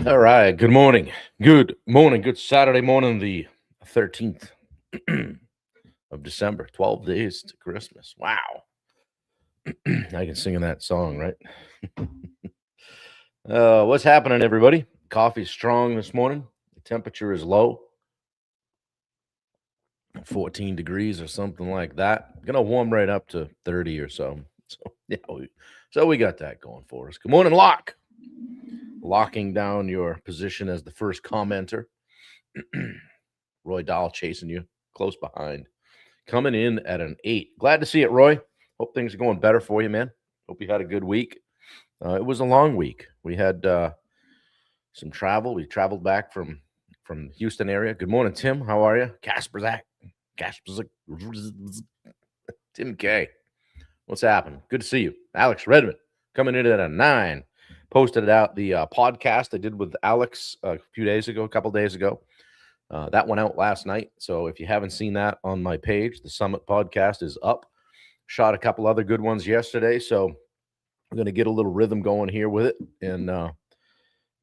All right. Good morning. Good morning. Good Saturday morning, the 13th of December. 12 days to Christmas. Wow. I can sing in that song, right? What's happening, everybody? Coffee's strong this morning. The temperature is low, 14 degrees or something like that. Gonna warm right up to 30 or so. So we got that going for us. Good morning, Locke. Locking down your position as the first commenter. Roy Dahl chasing you close behind. Coming in at an 8. Glad to see it, Roy. Hope things are going better for you, man. Hope you had a good week. It was a long week. We had some travel. We traveled back from Houston area. Good morning, Tim. How are you? Kasperzak. Tim K. What's happening? Good to see you. Alex Redmond coming in at a 9. Posted it out the podcast I did with Alex a couple days ago. That went out last night. So if you haven't seen that on my page, the Summit podcast is up. Shot a couple other good ones yesterday. So I'm going to get a little rhythm going here with it and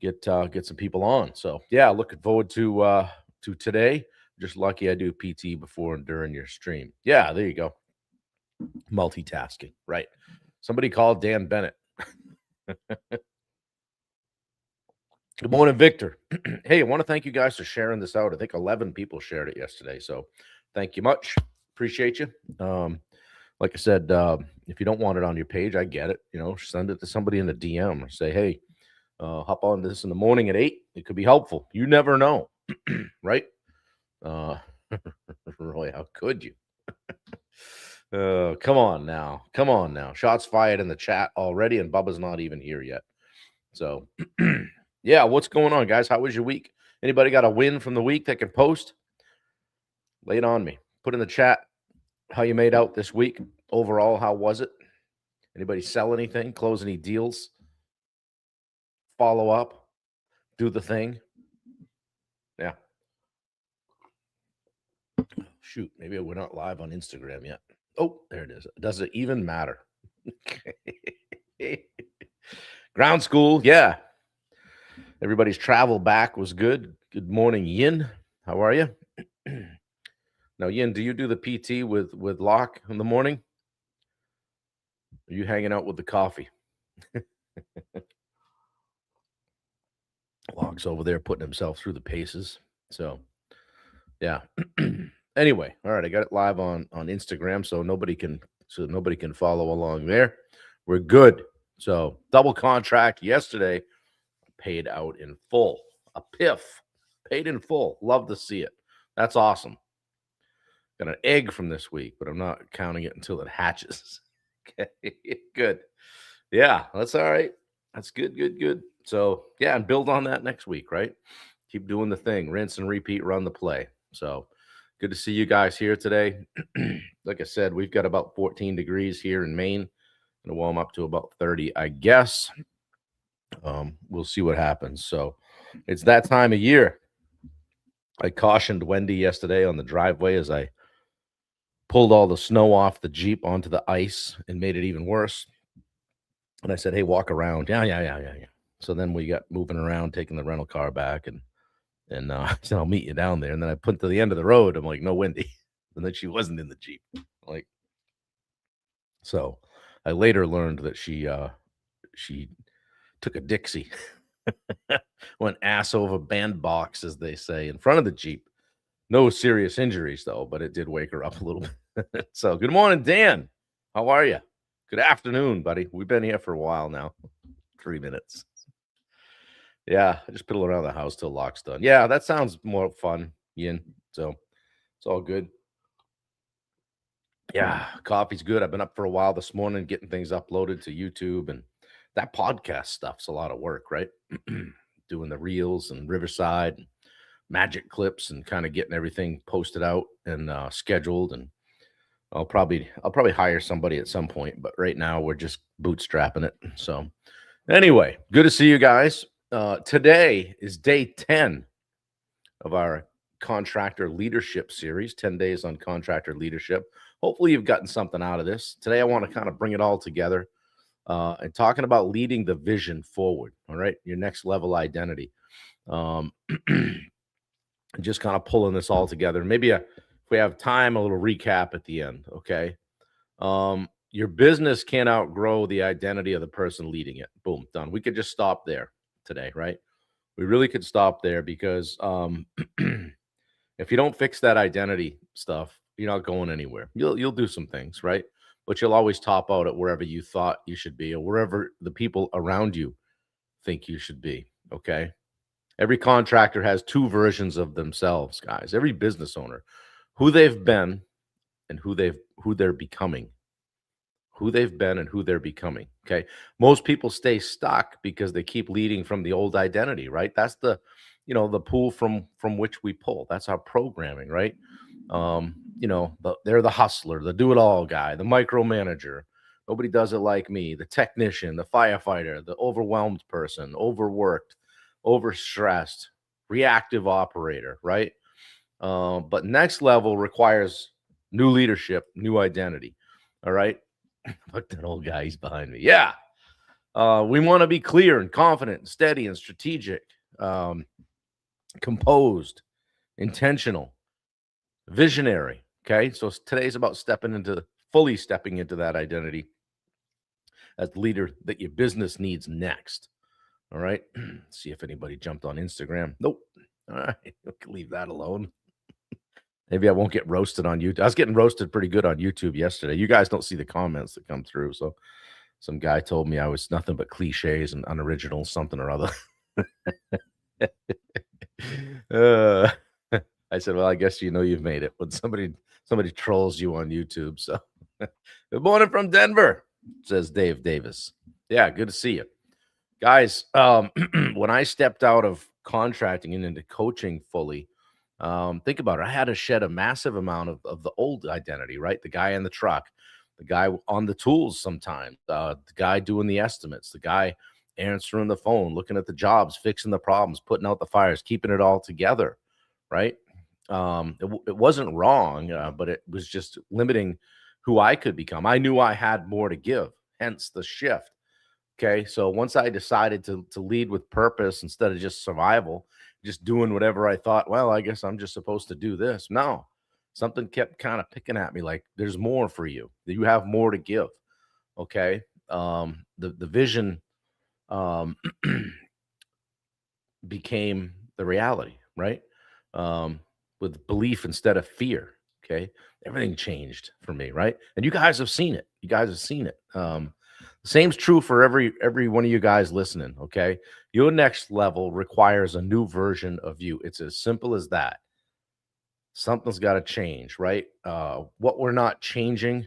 get some people on. So yeah, looking forward to today. Just lucky I do PT before and during your stream. Yeah, there you go. Multitasking, right? Somebody called Dan Bennett. Good morning, Victor. Hey, I want to thank you guys for sharing this out. I think 11 people shared it yesterday. So thank you much. Appreciate you. Like I said, if you don't want it on your page, I get it. Send it to somebody in the DM or say, hey, hop on this in the morning at 8. It could be helpful. You never know, right? Roy, how could you? Come on now. Come on now. Shots fired in the chat already, and Bubba's not even here yet. So, yeah, what's going on, guys? How was your week? Anybody got a win from the week that can post? Lay it on me. Put in the chat how you made out this week. Overall, how was it? Anybody sell anything? Close any deals? Follow up? Do the thing? Yeah. Shoot, maybe we're not live on Instagram yet. Oh, there it is. Does it even matter? Ground school, yeah. Everybody's travel back was good. Good morning, Yin. How are you? Now, Yin, do you do the PT with Locke in the morning? Are you hanging out with the coffee? Locke's over there putting himself through the paces. So, yeah. Anyway, all right, I got it live on Instagram, so nobody can follow along there. We're good. So, double contract yesterday, paid out in full. A piff, paid in full. Love to see it. That's awesome. Got an egg from this week, but I'm not counting it until it hatches. Okay, good. Yeah, that's all right. That's good, good, good. So, yeah, and build on that next week, right? Keep doing the thing. Rinse and repeat, run the play. So, good to see you guys here today. Like I said, we've got about 14 degrees here in Maine. Going to warm up to about 30, I guess. We'll see what happens. So, it's that time of year. I cautioned Wendy yesterday on the driveway as I pulled all the snow off the Jeep onto the ice and made it even worse. And I said, hey, walk around. Yeah. So then we got moving around, taking the rental car back, and I said, I'll meet you down there. And then I put to the end of the road. I'm like, no, Wendy. And then she wasn't in the Jeep. So I later learned that she took a Dixie, went ass over bandbox, as they say, in front of the Jeep. No serious injuries, though, but it did wake her up a little bit. So good morning, Dan. How are you? Good afternoon, buddy. We've been here for a while now. 3 minutes. Yeah, I just piddle around the house till Locke's done. Yeah, that sounds more fun, Yin. So it's all good. Yeah, coffee's good. I've been up for a while this morning getting things uploaded to YouTube, and that podcast stuff's a lot of work, right? Doing the reels and Riverside and magic clips and kind of getting everything posted out and scheduled. And I'll probably hire somebody at some point, but right now we're just bootstrapping it. So anyway, good to see you guys. Today is day 10 of our contractor leadership series, 10 days on contractor leadership. Hopefully you've gotten something out of this. Today I want to kind of bring it all together. and talking about leading the vision forward. All right, your next level identity. Um, just kind of pulling this all together. Maybe if we have time, a little recap at the end. Okay. Your business can't outgrow the identity of the person leading it. Boom, done. We could just stop there today, right? We really could stop there because if you don't fix that identity stuff, you're not going anywhere. You'll do some things, right? But you'll always top out at wherever you thought you should be or wherever the people around you think you should be. Okay. Every contractor has two versions of themselves, guys. Every business owner, who they've been and who they're becoming. Who they've been and who they're becoming. Okay. Most people stay stuck because they keep leading from the old identity, right? That's the pool from which we pull. That's our programming, right? They're the hustler, the do-it-all guy, the micromanager. Nobody does it like me, the technician, the firefighter, the overwhelmed person, overworked, overstressed, reactive operator, right? But next level requires new leadership, new identity. All right. Look, that old guy, he's behind me. Yeah. We want to be clear and confident, and steady and strategic, um, composed, intentional, visionary. Okay. So today's about fully stepping into that identity as the leader that your business needs next. All right. See if anybody jumped on Instagram. Nope. All right. We can leave that alone. Maybe I won't get roasted on YouTube. I was getting roasted pretty good on YouTube yesterday. You guys don't see the comments that come through. So some guy told me I was nothing but cliches and unoriginal something or other. uh, I said, well, I guess you've made it when somebody trolls you on YouTube. So good morning from Denver, says Dave Davis. Yeah, good to see you. Guys, when I stepped out of contracting and into coaching fully, think about it. I had to shed a massive amount of the old identity, right? The guy in the truck, the guy on the tools sometimes, the guy doing the estimates, the guy answering the phone, looking at the jobs, fixing the problems, putting out the fires, keeping it all together, right? It wasn't wrong, but it was just limiting who I could become. I knew I had more to give, hence the shift. Okay, so once I decided to lead with purpose instead of just survival, just doing whatever I thought, well, I guess I'm just supposed to do this. No, something kept kind of picking at me like there's more for you. You have more to give. Okay. The vision um became the reality, right? Um, with belief instead of fear. Okay. Everything changed for me, right? And you guys have seen it. You guys have seen it. Same's true for every one of you guys listening. Okay. Your next level requires a new version of you. It's as simple as that. Something's got to change, right? What we're not changing,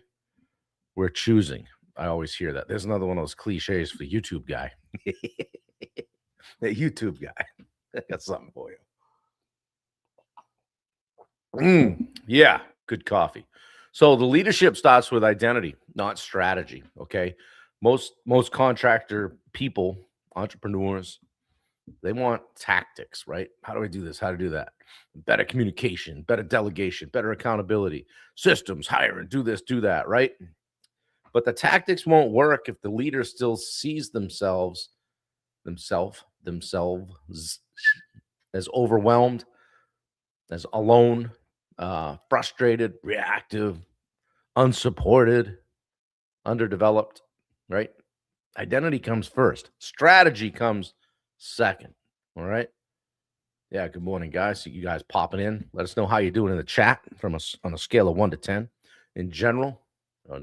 we're choosing. I always hear that. There's another one of those cliches for the YouTube guy. The YouTube guy. I got something for you. Yeah, good coffee. So the leadership starts with identity, not strategy. Okay. Most contractor people, entrepreneurs, they want tactics, right? How do I do this? How to do that? Better communication, better delegation, better accountability, systems, hire and do this, do that, right? But the tactics won't work if the leader still sees themselves as overwhelmed, as alone, frustrated, reactive, unsupported, underdeveloped, right? Identity comes first. Strategy comes second. All right. Yeah. Good morning, guys. You guys popping in. Let us know how you're doing in the chat on a scale of 1 to 10. In general,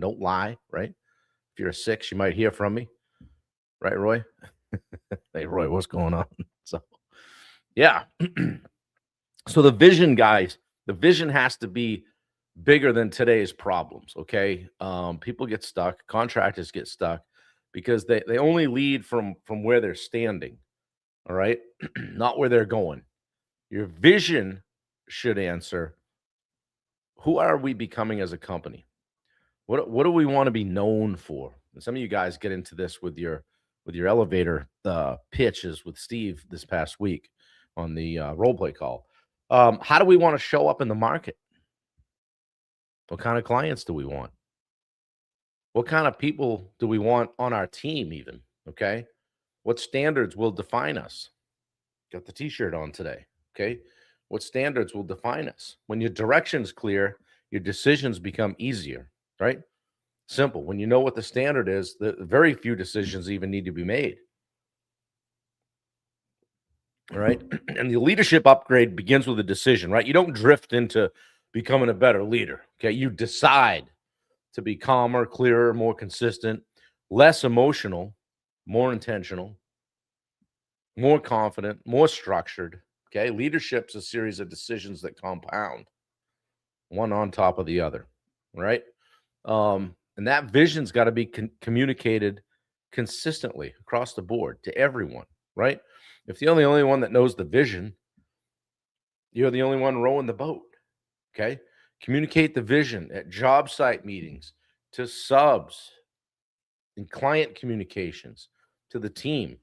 don't lie. Right. If you're a 6, you might hear from me. Right, Roy? Hey, Roy, what's going on? So, yeah. So the vision, guys, the vision has to be bigger than today's problems. Okay. People get stuck, contractors get stuck because they only lead from where they're standing. All right. Not where they're going. Your vision should answer, who are we becoming as a company? What do we want to be known for? And some of you guys get into this with your elevator pitches with Steve this past week on the role play call. How do we want to show up in the market? What kind of clients do we want? What kind of people do we want on our team even? Okay. What standards will define us? Got the t-shirt on today. Okay. What standards will define us? When your direction's clear, your decisions become easier, right? Simple. When you know what the standard is, the very few decisions even need to be made. All right. And the leadership upgrade begins with a decision, right? You don't drift into becoming a better leader. Okay. You decide to be calmer, clearer, more consistent, less emotional, more intentional, more confident, more structured. Okay. Leadership's a series of decisions that compound one on top of the other. Right. And that vision's got to be communicated consistently across the board to everyone. Right. If you're the only one that knows the vision, you're the only one rowing the boat. Okay. Communicate the vision at job site meetings, to subs, in client communications, to the team,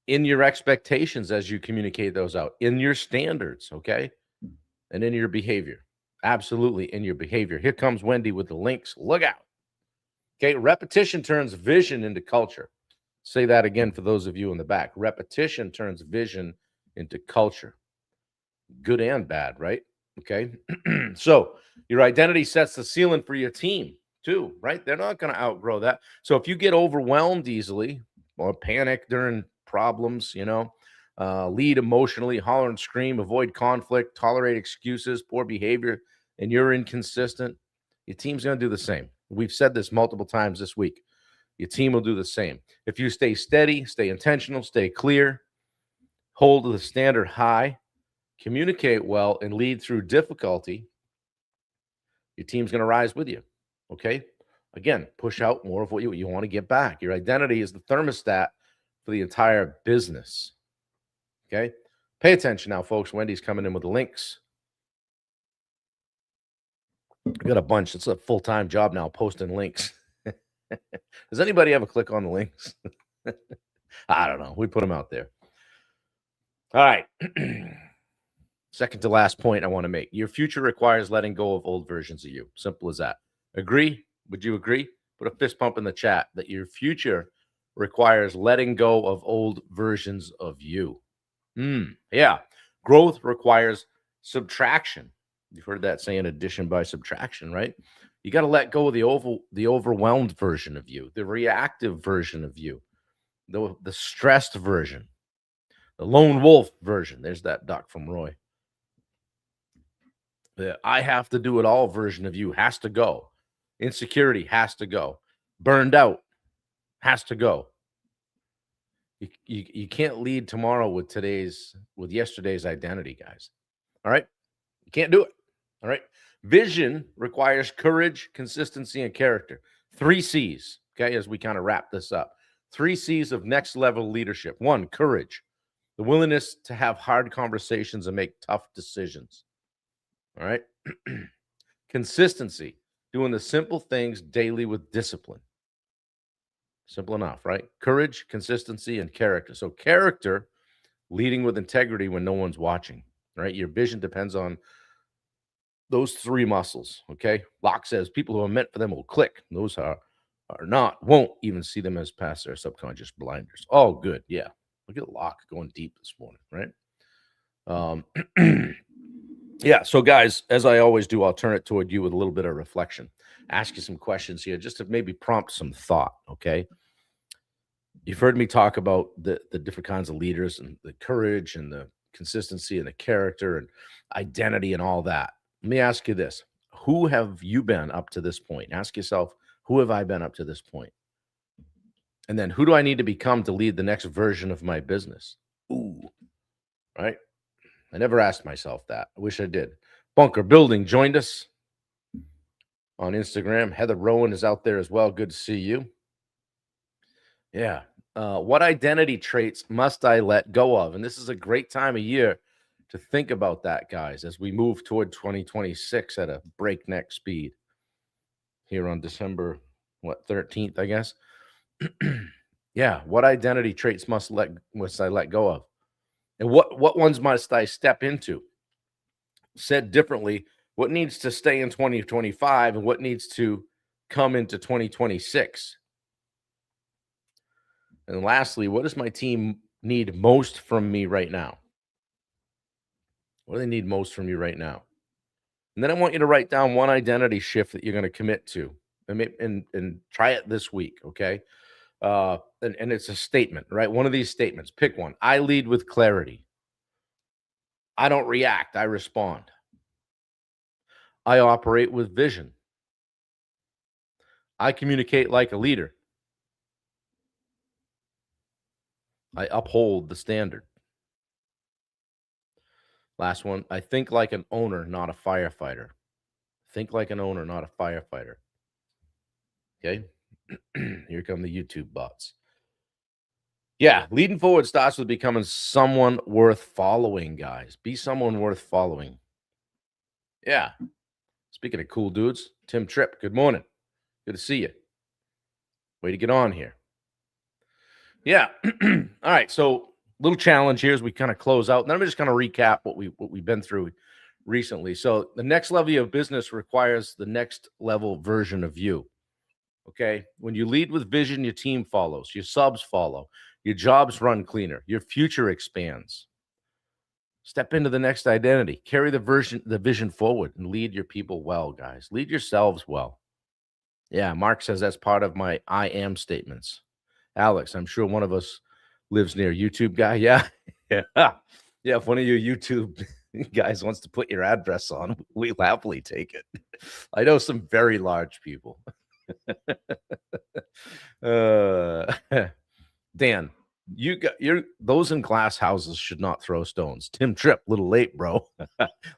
in your expectations as you communicate those out, in your standards, okay? And in your behavior. Absolutely in your behavior. Here comes Wendy with the links. Look out. Okay. Repetition turns vision into culture. Say that again for those of you in the back. Repetition turns vision into culture. Good and bad, right? Okay. So your identity sets the ceiling for your team too, right? They're not going to outgrow that. So if you get overwhelmed easily or panic during problems, lead emotionally, holler and scream, avoid conflict, tolerate excuses, poor behavior, and you're inconsistent, your team's going to do the same. We've said this multiple times this week. Your team will do the same. If you stay steady, stay intentional, stay clear, hold the standard high, communicate well, and lead through difficulty, your team's going to rise with you. Okay. Again, push out more of what you want to get back. Your identity is the thermostat for the entire business. Okay. Pay attention now, folks. Wendy's coming in with the links. I got a bunch. It's a full-time job now, posting links. Does anybody ever click on the links? I don't know. We put them out there. All right. Second to last point I want to make. Your future requires letting go of old versions of you. Simple as that. Agree? Would you agree? Put a fist pump in the chat that your future requires letting go of old versions of you. Yeah. Growth requires subtraction. You've heard that saying, addition by subtraction, right? You got to let go of the overwhelmed version of you, the reactive version of you, the stressed version, the lone wolf version. There's that duck from Roy. The I have to do it all version of you has to go. Insecurity has to go. Burned out has to go. You can't lead tomorrow with yesterday's identity, guys. All right? You can't do it. All right? Vision requires courage, consistency, and character. 3 C's, okay, as we kind of wrap this up. 3 C's of next level leadership. 1, courage, the willingness to have hard conversations and make tough decisions. All right? Consistency, doing the simple things daily with discipline. Simple enough, right? Courage, consistency, and character. So character, leading with integrity when no one's watching, right? Your vision depends on those 3 muscles, okay? Locke says people who are meant for them will click. Those are not, won't even see them as past their subconscious blinders. Oh, good. Yeah. Look at Locke going deep this morning, right? Yeah. So, guys, as I always do, I'll turn it toward you with a little bit of reflection. Ask you some questions here just to maybe prompt some thought, okay? You've heard me talk about the different kinds of leaders and the courage and the consistency and the character and identity and all that. Let me ask you this. Who have you been up to this point? Ask yourself, who have I been up to this point? And then who do I need to become to lead the next version of my business? Ooh, right? I never asked myself that. I wish I did. Bunker Building joined us on Instagram. Heather Rowan is out there as well. Good to see you. Yeah. What identity traits must I let go of? And this is a great time of year to think about that, guys, as we move toward 2026 at a breakneck speed here on December, 13th, I guess. Yeah. What identity traits must I let go of? And what ones must I step into? Said differently, what needs to stay in 2025 and what needs to come into 2026? And lastly, what does my team need most from me right now? What do they need most from you right now? And then I want you to write down one identity shift that you're going to commit to, and try it this week, okay? And it's a statement, right? One of these statements. Pick one. I lead with clarity. I don't react. I respond. I operate with vision. I communicate like a leader. I uphold the standard. Last one. I think like an owner, not a firefighter. Think like an owner, not a firefighter. Okay. Here come the YouTube bots. Yeah, leading forward starts with becoming someone worth following, guys. Be someone worth following. Yeah. Speaking of cool dudes, Tim Tripp, good morning. Good to see you. Way to get on here. Yeah. All right. So, little challenge here as we kind of close out. Then I'm just going to recap what we've been through recently. So, the next level of business requires the next level version of you. Okay. When you lead with vision, your team follows, your subs follow, your jobs run cleaner, your future expands. Step into the next identity, carry the vision forward, and lead your people well, guys. Lead yourselves well. Yeah, Mark says that's part of my I am statements. Alex, I'm sure one of us lives near YouTube guy. Yeah. Yeah. Yeah. If one of you YouTube guys wants to put your address on, we'll happily take it. I know some very large people. uh, Dan, you're those in glass houses should not throw stones. Tim Tripp, little late, bro.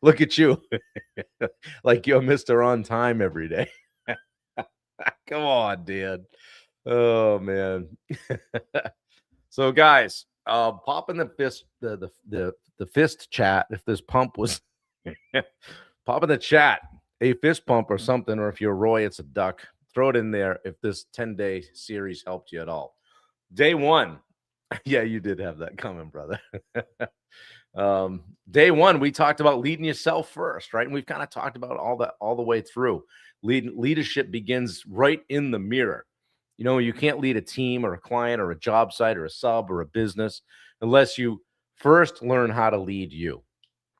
Look at you. Like you're Mr. On Time every day. Come on, Dan. Oh man. So guys, pop in the fist the fist chat if this pump was pop in the chat a fist pump or something, or if you're Roy, it's a duck. Throw it in there if this 10-day series helped you at all. Day one. Yeah, you did have that coming, brother. Day one, we talked about leading yourself first, right? And we've kind of talked about all that all the way through. Leadership begins right in the mirror. You know, you can't lead a team or a client or a job site or a sub or a business unless you first learn how to lead you.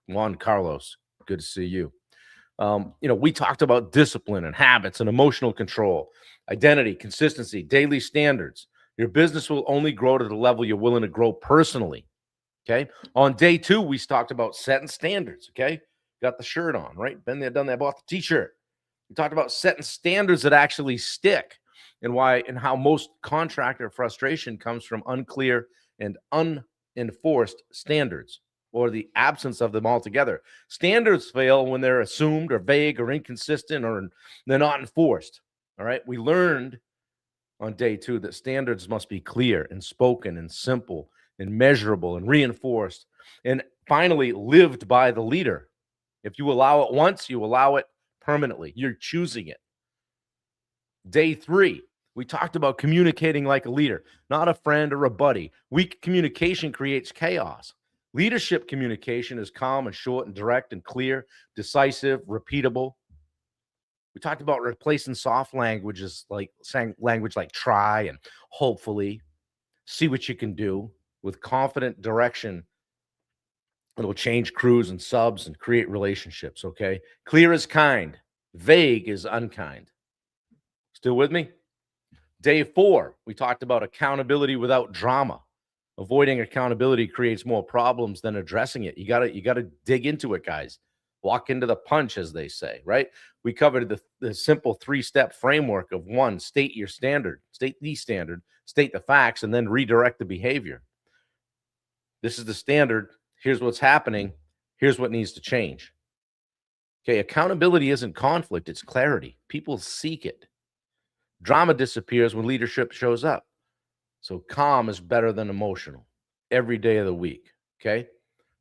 Juan Carlos, good to see you. We talked about discipline and habits and emotional control, identity, consistency, daily standards. Your business will only grow to the level you're willing to grow personally. Okay. On day two, we talked about setting standards. Okay. Got the shirt on, right? Been there, done that, bought the t-shirt. We talked about setting standards that actually stick and why and how most contractor frustration comes from unclear and unenforced standards or the absence of them altogether. Standards fail when they're assumed or vague or inconsistent or they're not enforced. All right. We learned on day two that standards must be clear and spoken and simple and measurable and reinforced and finally lived by the leader. If you allow it once, you allow it permanently. You're choosing it. Day three, we talked about communicating like a leader, not a friend or a buddy. Weak communication creates chaos. Leadership communication is calm and short and direct and clear, decisive, repeatable. We talked about replacing soft languages like saying language like try and hopefully, see what you can do with confident direction. It'll change crews and subs and create relationships. Okay. Clear is kind, vague is unkind. Still with me? Day four, we talked about accountability without drama. Avoiding accountability creates more problems than addressing it. You gotta dig into it, guys. Walk into the punch, as they say, right? We covered the simple 3-step framework of one, state your standard, state the standard, state the facts, and then redirect the behavior. This is the standard. Here's what's happening. Here's what needs to change. Okay, accountability isn't conflict, it's clarity. People seek it. Drama disappears when leadership shows up. So calm is better than emotional every day of the week. Okay.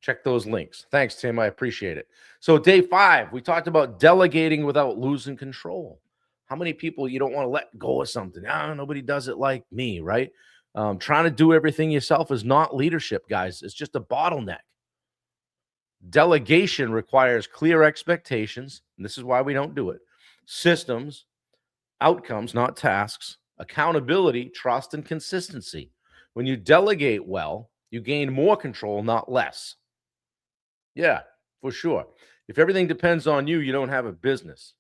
Check those links. Thanks, Tim. I appreciate it. So, day five, we talked about delegating without losing control. How many people you don't want to let go of something? Nobody does it like me, right? Trying to do everything yourself is not leadership, guys. It's just a bottleneck. Delegation requires clear expectations, and this is why we don't do it. Systems, outcomes, not tasks, accountability, trust, and consistency. When you delegate well, you gain more control, not less. Yeah, for sure. If everything depends on you, you don't have a business.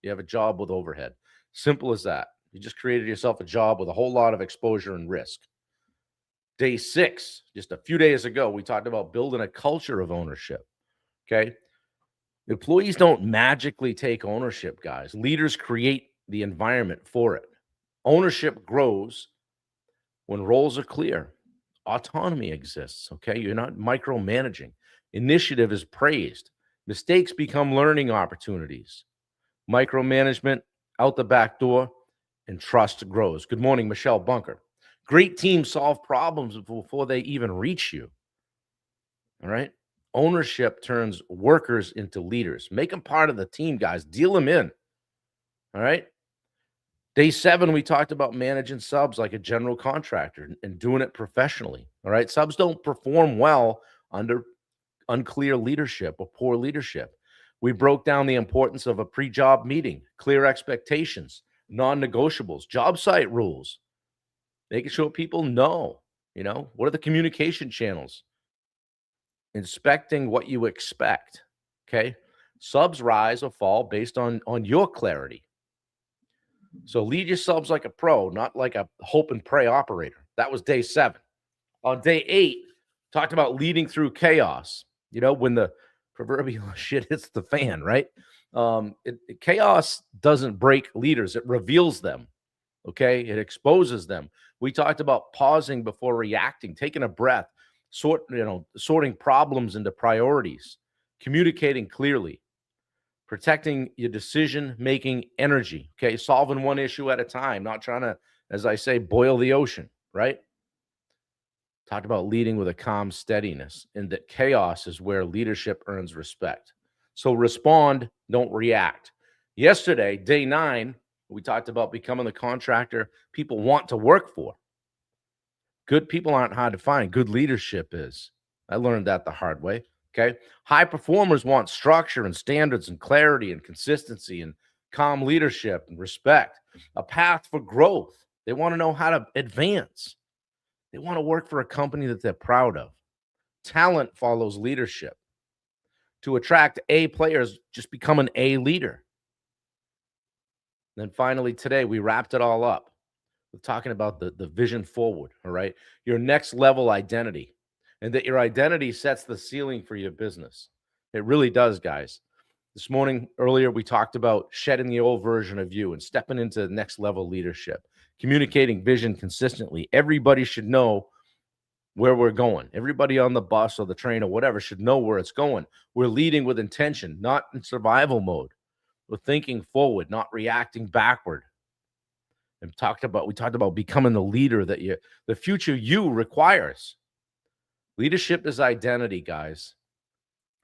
You have a job with overhead. Simple as that. You just created yourself a job with a whole lot of exposure and risk. Day 6, just a few days ago, we talked about building a culture of ownership. Okay. Employees don't magically take ownership, guys. Leaders create the environment for it. Ownership grows when roles are clear. Autonomy exists. Okay. You're not micromanaging. Initiative is praised. Mistakes become learning opportunities. Micromanagement out the back door, and trust grows. Good morning, Michelle Bunker. Great teams solve problems before they even reach you. All right. Ownership turns workers into leaders. Make them part of the team, guys. Deal them in. All right. Day 7, we talked about managing subs like a general contractor and doing it professionally. All right. Subs don't perform well under unclear leadership or poor leadership. We broke down the importance of a pre job meeting, clear expectations, non negotiables, job site rules, making sure people know, what are the communication channels, inspecting what you expect. Okay. Subs rise or fall based on your clarity. So lead your subs like a pro, not like a hope and pray operator. That was day 7. On day 8, talked about leading through chaos. When the proverbial shit hits the fan, right? Chaos doesn't break leaders; it reveals them. Okay, it exposes them. We talked about pausing before reacting, taking a breath, sorting problems into priorities, communicating clearly, protecting your decision-making energy. Okay, solving one issue at a time, not trying to, as I say, boil the ocean. Right? Talked about leading with a calm steadiness, and that chaos is where leadership earns respect. So respond, don't react. Yesterday, day 9, we talked about becoming the contractor people want to work for. Good people aren't hard to find. Good leadership is. I learned that the hard way. Okay. High performers want structure and standards and clarity and consistency and calm leadership and respect, a path for growth. They want to know how to advance. They want to work for a company that they're proud of. Talent follows leadership. To attract A players, just become an A leader. Then finally, today, we wrapped it all up with talking about the vision forward, all right? Your next level identity, and that your identity sets the ceiling for your business. It really does, guys. This morning, earlier, we talked about shedding the old version of you and stepping into next level leadership, communicating vision consistently. Everybody should know where we're going. Everybody on the bus or the train or whatever should know where it's going. We're leading with intention, not in survival mode. We're thinking forward, not reacting backward. And we talked about becoming the leader that the future you requires. Leadership is identity, guys.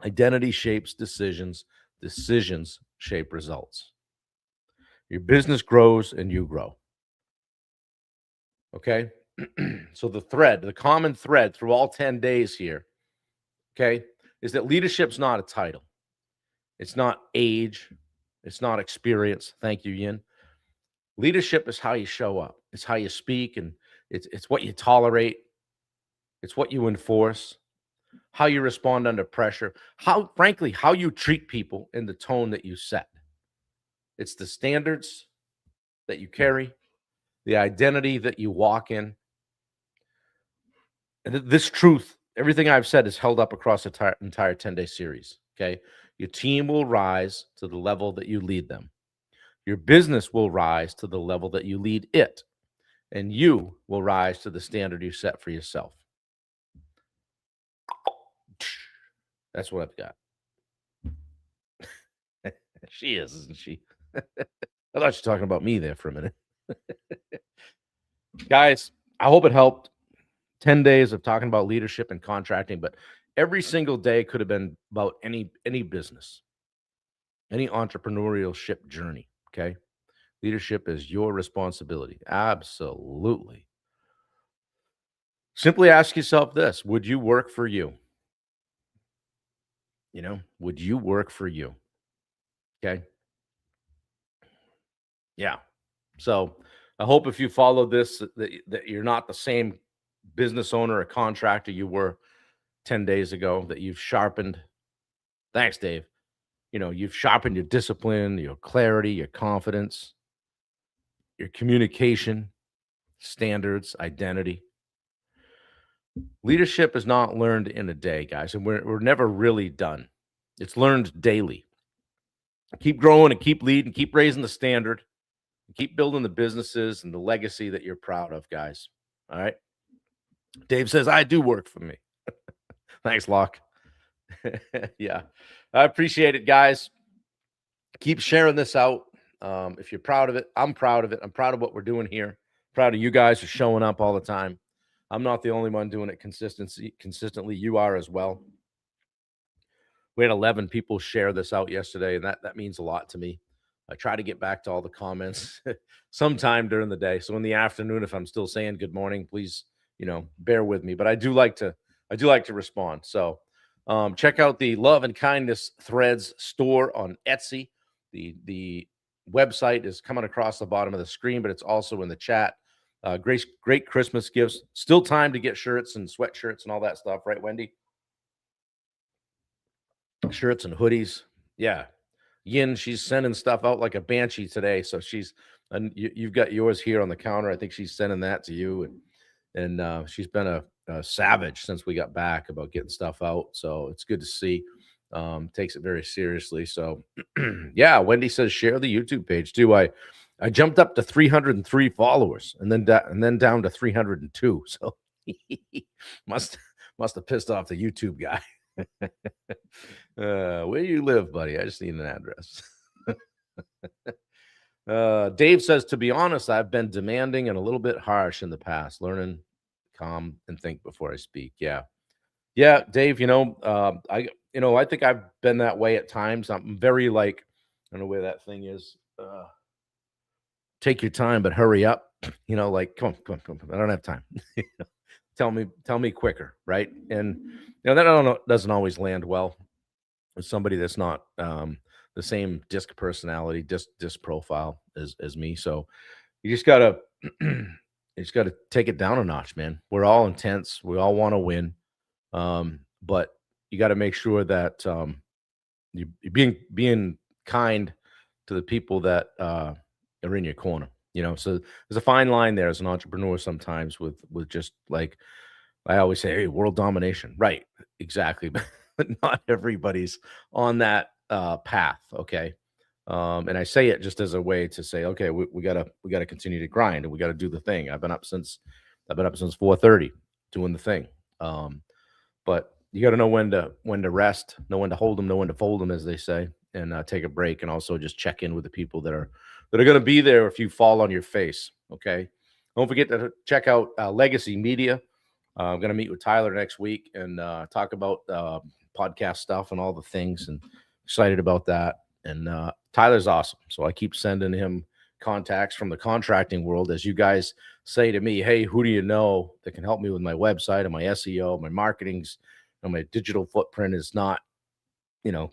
Identity shapes decisions. Decisions shape results. Your business grows and you grow. Okay. So the common thread through all 10 days here, okay, is that leadership's not a title. It's not age. It's not experience. Thank you, Yin. Leadership is how you show up. It's how you speak, and it's what you tolerate. It's what you enforce, how you respond under pressure, frankly, how you treat people and the tone that you set. It's the standards that you carry, the identity that you walk in. And this truth, everything I've said is held up across the entire 10-day series. Okay. Your team will rise to the level that you lead them. Your business will rise to the level that you lead it. And you will rise to the standard you set for yourself. That's what I've got. She is, isn't she? I thought you were talking about me there for a minute. Guys, I hope it helped. 10 days of talking about leadership and contracting, but every single day could have been about any business, any entrepreneurship journey. Okay. Leadership is your responsibility. Absolutely. Simply ask yourself this: would you work for you? Would you work for you? Okay. Yeah. So I hope if you follow this that you're not the same business owner or contractor you were 10 days ago, that you've sharpened. Thanks, Dave. You've sharpened your discipline, your clarity, your confidence, your communication, standards, identity. Leadership is not learned in a day, guys, and we're never really done. It's learned daily. Keep growing and keep leading, keep raising the standard, and keep building the businesses and the legacy that you're proud of, guys. All right. Dave says, I do work for me. Thanks, Locke. Yeah. I appreciate it, guys. Keep sharing this out. If you're proud of it, I'm proud of it. I'm proud of what we're doing here. Proud of you guys for showing up all the time. I'm not the only one doing it consistently. You are as well. We had 11 people share this out yesterday, and that means a lot to me. I try to get back to all the comments sometime during the day. So in the afternoon, if I'm still saying good morning, please, bear with me. But I do like to respond. So check out the Love and Kindness Threads store on Etsy. The website is coming across the bottom of the screen, but it's also in the chat. Great Christmas gifts. Still time to get shirts and sweatshirts and all that stuff, right, Wendy? Shirts and hoodies. Yeah. Yin, she's sending stuff out like a banshee today. So and you've got yours here on the counter. I think she's sending that to you. And she's been a savage since we got back about getting stuff out. So it's good to see. Takes it very seriously. So yeah, Wendy says share the YouTube page too. I jumped up to 303 followers and then down to 302. So must have pissed off the YouTube guy. Where you live, buddy? I just need an address. Dave says, to be honest, I've been demanding and a little bit harsh in the past, learning calm and think before I speak. Yeah. Dave, I think I've been that way at times. I'm very I don't know where that thing is. Take your time, but hurry up. Come on. I don't have time. Tell me quicker. Right. And, that doesn't always land well with somebody that's not the same disc personality, disc profile as me. So you just gotta take it down a notch, man. We're all intense. We all want to win. But you got to make sure that you're being kind to the people that are in your corner. So there's a fine line there as an entrepreneur sometimes with just like I always say, hey, world domination. Right. Exactly. But not everybody's on that path. Okay. And I say it just as a way to say, okay, we gotta continue to grind and we gotta do the thing. I've been up since 4:30 doing the thing. But you got to know when to rest, know when to hold them, know when to fold them, as they say, and take a break, and also just check in with the people that are going to be there if you fall on your face. Okay, don't forget to check out Legacy Media. I'm going to meet with Tyler next week and talk about podcast stuff and all the things, and excited about that. And Tyler's awesome, so I keep sending him contacts from the contracting world. As you guys say to me, hey, who do you know that can help me with my website and my SEO, my marketings, and my digital footprint is not,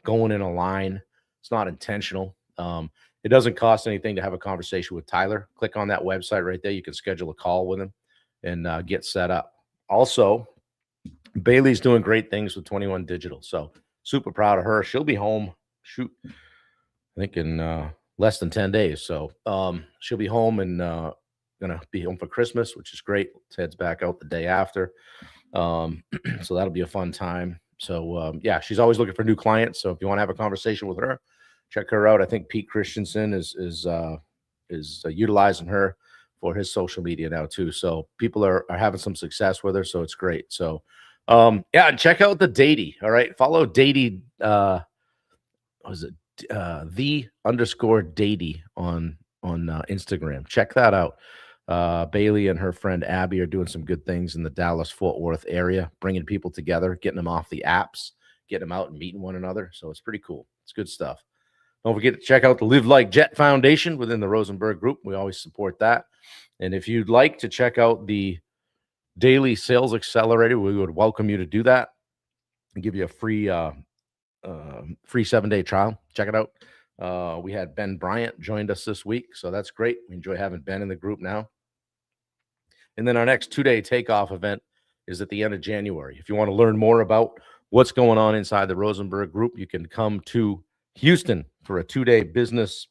going in a line. It's not intentional. It doesn't cost anything to have a conversation with Tyler. Click on that website right there. You can schedule a call with him and get set up. Also, Bailey's doing great things with 21 Digital. So super proud of her. She'll be home. I think in less than 10 days. So she'll be home and gonna be home for Christmas, which is great. Heads back out the day after. So that'll be a fun time. So yeah, she's always looking for new clients. So if you want to have a conversation with her, check her out. I think Pete Christensen is utilizing her for his social media now too. So people are having some success with her. So it's great. So yeah, and check out the Datey. All right. Follow Datey. What was it? The_Datey on Instagram. Check that out. Bailey and her friend Abby are doing some good things in the Dallas-Fort Worth area, bringing people together, getting them off the apps, getting them out and meeting one another. So it's pretty cool. It's good stuff. Don't forget to check out the Live Like Jet Foundation within the Rosenberg Group. We always support that. And if you'd like to check out the Daily Sales Accelerator, we would welcome you to do that and give you a free 7-day trial. Check it out. We had Ben Bryant joined us this week, so that's great. We enjoy having Ben in the group now. And then our next 2-day takeoff event is at the end of January. If you want to learn more about what's going on inside the Rosenberg Group, you can come to Houston for a 2-day business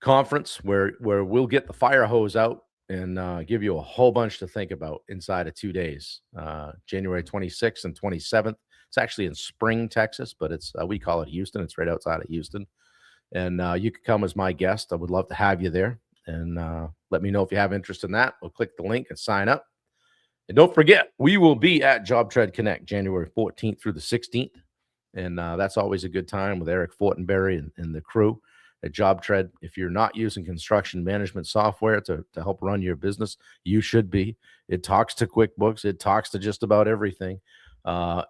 conference where we'll get the fire hose out and give you a whole bunch to think about inside of 2 days. January 26th and 27th. It's actually in Spring, Texas, but it's we call it Houston. It's right outside of Houston, and you could come as my guest. I would love to have you there, and let me know if you have interest in that. We'll click the link and sign up. And don't forget, we will be at Job Tread Connect January 14th through the 16th, and that's always a good time with Eric Fortenberry and the crew at Job Tread. If you're not using construction management software to help run your business, you should be. It talks to QuickBooks. It talks to just about everything.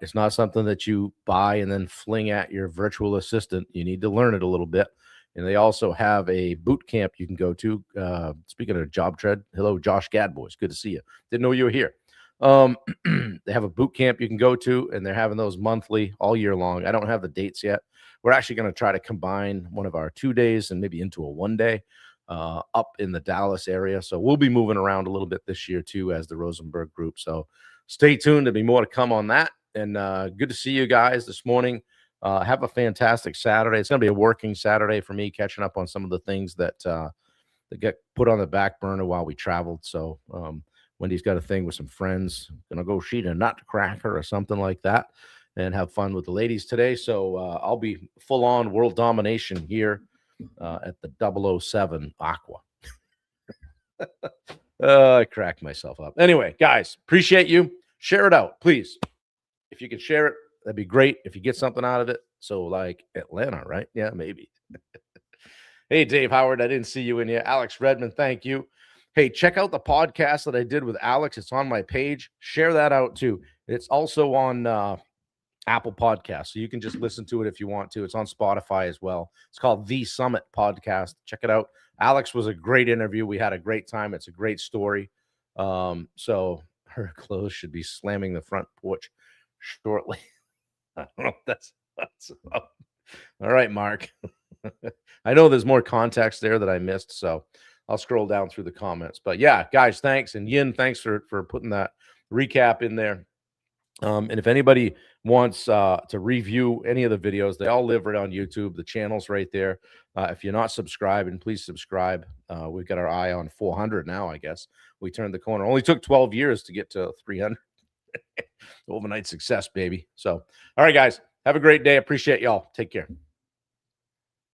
It's not something that you buy and then fling at your virtual assistant. You need to learn it a little bit. And they also have a boot camp you can go to. Speaking of Job Tread, hello, Josh Gadboys. Good to see you. Didn't know you were here. They have a boot camp you can go to, and they're having those monthly all year long. I don't have the dates yet. We're actually going to try to combine one of our 2 days and maybe into a 1 day up in the Dallas area. So we'll be moving around a little bit this year too as the Rosenberg Group. So stay tuned. There'll be more to come on that. And good to see you guys this morning. Have a fantastic Saturday. It's going to be a working Saturday for me, catching up on some of the things that get put on the back burner while we traveled. So Wendy's got a thing with some friends. Gonna go shoot a nutcracker or something like that and have fun with the ladies today. So I'll be full on world domination here at the 007 Aqua. I cracked myself up. Anyway, guys, appreciate you. Share it out, please. If you can share it, that'd be great. If you get something out of it. So like Atlanta, right? Yeah, maybe. Hey, Dave Howard, I didn't see you in here. Alex Redmond, thank you. Hey, check out the podcast that I did with Alex. It's on my page. Share that out too. It's also on Apple Podcasts, so you can just listen to it if you want to. It's on Spotify as well. It's called The Summit Podcast. Check it out. Alex was a great interview. We had a great time. It's a great story. So her clothes should be slamming the front porch shortly. I don't know if that's all right, Mark. I know there's more context there that I missed, so I'll scroll down through the comments. But yeah, guys, thanks. And Yin, thanks for putting that recap in there. And if anybody wants to review any of the videos, they all live right on YouTube. The channel's right there. If you're not subscribed, and please subscribe. We've got our eye on 400 now, I guess. We turned the corner. Only took 12 years to get to 300. Overnight success, baby. So, all right, guys, have a great day. Appreciate y'all. Take care.